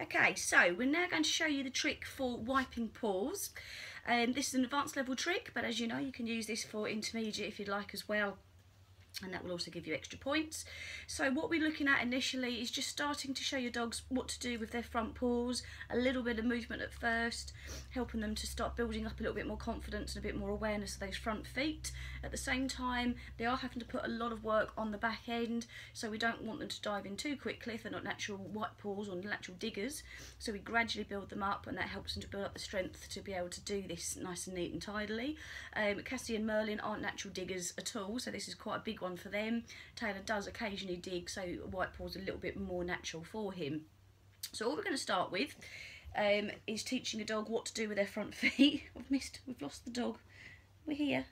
Okay, so we're now going to show you the trick for wiping paws. This is an advanced level trick, but as you know, you can use this for intermediate if you'd like as well. And that will also give you extra points. So what we're looking at initially is just starting to show your dogs what to do with their front paws, a little bit of movement at first, helping them to start building up a little bit more confidence and a bit more awareness of those front feet. At the same time, they are having to put a lot of work on the back end, so we don't want them to dive in too quickly if they're not natural white paws or natural diggers. So we gradually build them up, and that helps them to build up the strength to be able to do this nice and neat and tidily. Cassie and Merlin aren't natural diggers at all, so this is quite a big one for them. Taylor does occasionally dig, so white paws are a little bit more natural for him. So all we're going to start with is teaching a dog what to do with their front feet. We've lost the dog. We're here.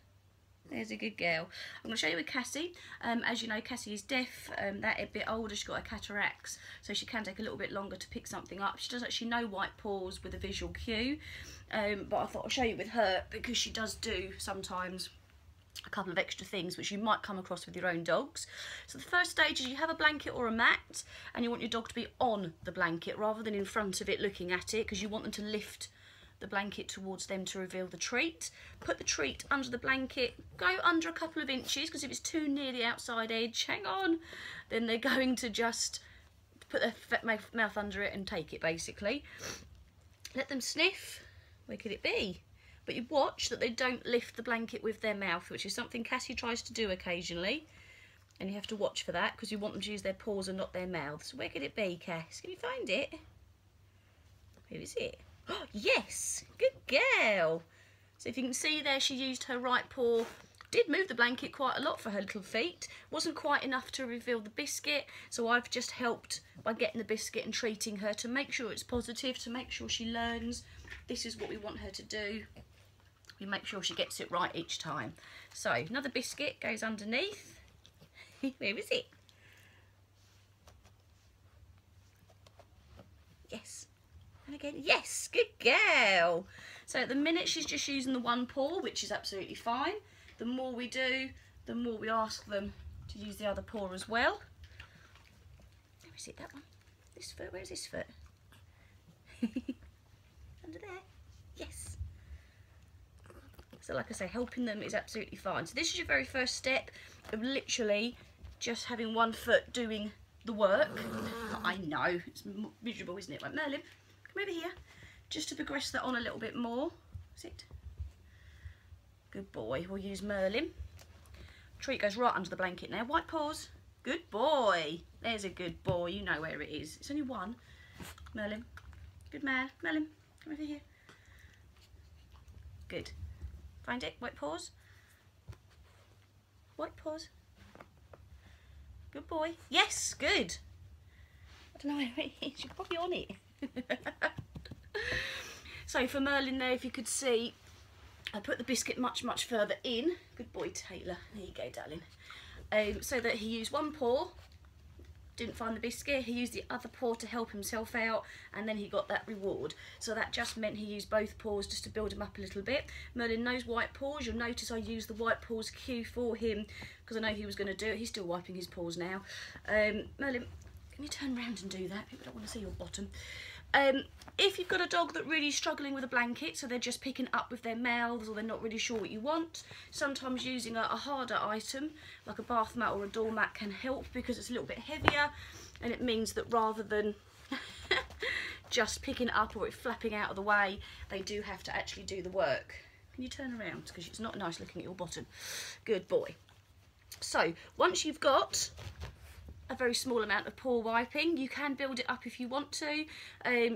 There's a good girl. I'm going to show you with Cassie. As you know, Cassie is deaf, that a bit older, she's got a cataracts, so she can take a little bit longer to pick something up. She does actually know white paws with a visual cue, but I thought I'll show you with her because she does do sometimes a couple of extra things which you might come across with your own dogs. So the first stage is you have a blanket or a mat, and you want your dog to be on the blanket rather than in front of it looking at it, because you want them to lift the blanket towards them to reveal the treat. Put the treat under the blanket, go under a couple of inches, because if it's too near the outside edge, hang on, then they're going to just put their mouth under it and take it basically. Let them sniff. Where could it be? But you watch that they don't lift the blanket with their mouth, which is something Cassie tries to do occasionally, and you have to watch for that because you want them to use their paws and not their mouths. Where could it be, Cass? Can you find it? Where is it? Oh, yes, good girl. So if you can see there, she used her right paw, did move the blanket quite a lot for her little feet. Wasn't quite enough to reveal the biscuit, so I've just helped by getting the biscuit and treating her to make sure it's positive, to make sure she learns this is what we want her to do. We make sure she gets it right each time. So another biscuit goes underneath. Where is it? Yes. And again, yes, good girl. So at the minute she's just using the one paw, which is absolutely fine. The more we do, the more we ask them to use the other paw as well. Where is it, that one? This foot, where is this foot? Under there, yes. So like I say, helping them is absolutely fine. So this is your very first step of literally just having one foot doing the work. I know, it's miserable, isn't it? Right, Merlin, come over here. Just to progress that on a little bit more. Sit. Good boy. We'll use Merlin. Treat goes right under the blanket now. White paws. Good boy. There's a good boy. You know where it is. It's only one. Merlin. Good man. Merlin, come over here. Good. Find it. White paws. White paws. Good boy. Yes, good. I don't know where it is. You're probably on it. So for Merlin there, if you could see, I put the biscuit much further in. Good boy, Taylor. There you go, darling. So that he used one paw, didn't find the biscuit, he used the other paw to help himself out, and then he got that reward. So that just meant he used both paws just to build him up a little bit. Merlin knows white paws. You'll notice I used the white paws cue for him because I know he was going to do it. He's still wiping his paws now. Merlin, can you turn around and do that? People don't want to see your bottom. If you've got a dog that really is struggling with a blanket, so they're just picking up with their mouths or they're not really sure what you want, sometimes using a harder item like a bath mat or a doormat can help because it's a little bit heavier, and it means that rather than just picking it up or it flapping out of the way, they do have to actually do the work. Can you turn around? Because it's not nice looking at your bottom. Good boy. So once you've got a very small amount of paw wiping, you can build it up if you want to,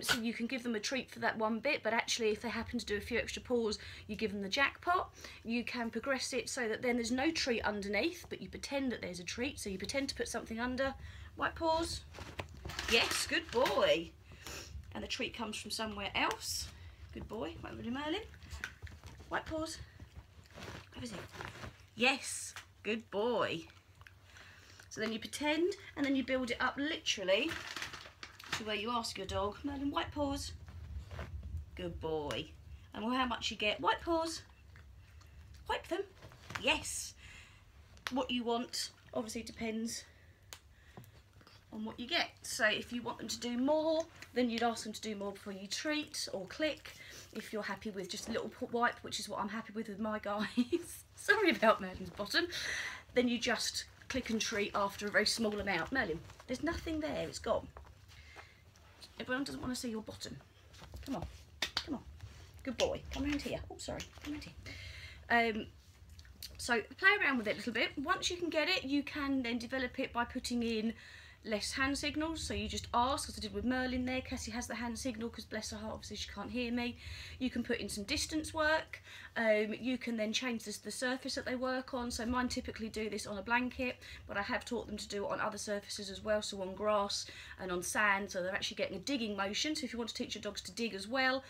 so you can give them a treat for that one bit, but actually if they happen to do a few extra paws, you give them the jackpot. You can progress it so that then there's no treat underneath, but you pretend that there's a treat, so you pretend to put something under. White paws, yes, good boy. And the treat comes from somewhere else. Good boy. Right, Merlin, white paws, where is it? Yes, good boy. So then you pretend, and then you build it up literally to where you ask your dog, Merlin, white paws. Good boy. And how much you get? White paws. Wipe them. Yes. What you want obviously depends on what you get. So if you want them to do more, then you'd ask them to do more before you treat or click. If you're happy with just a little wipe, which is what I'm happy with my guys, sorry about Merlin's bottom, then you just click and treat after a very small amount. Merlin, there's nothing there, it's gone. Everyone doesn't want to see your bottom. Come on, come on. Good boy, come around here. Oh, sorry, come around here. So play around with it a little bit. Once you can get it, you can then develop it by putting in less hand signals. So you just ask, as I did with Merlin there. Cassie has the hand signal because bless her heart, obviously she can't hear me. You can put in some distance work. You can then change the surface that they work on. So mine typically do this on a blanket, but I have taught them to do it on other surfaces as well, so on grass and on sand, so they're actually getting a digging motion. So if you want to teach your dogs to dig as well,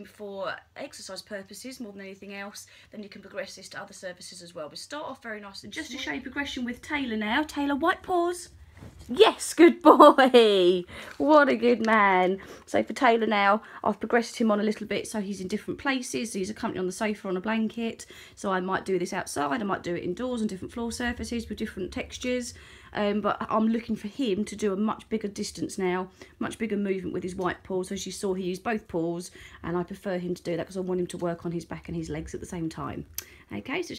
for exercise purposes more than anything else, then you can progress this to other surfaces as well. But start off very nice and just to show you progression with Taylor now. Taylor, Wipe Paws. Yes, good boy. What a good man. So for Taylor now, I've progressed him on a little bit, so he's in different places. He's currently on the sofa on a blanket, so I might do this outside, I might do it indoors on different floor surfaces with different textures. But I'm looking for him to do a much bigger distance now, much bigger movement with his Wipe Paws. So as you saw, he used both paws, and I prefer him to do that because I want him to work on his back and his legs at the same time. Okay, so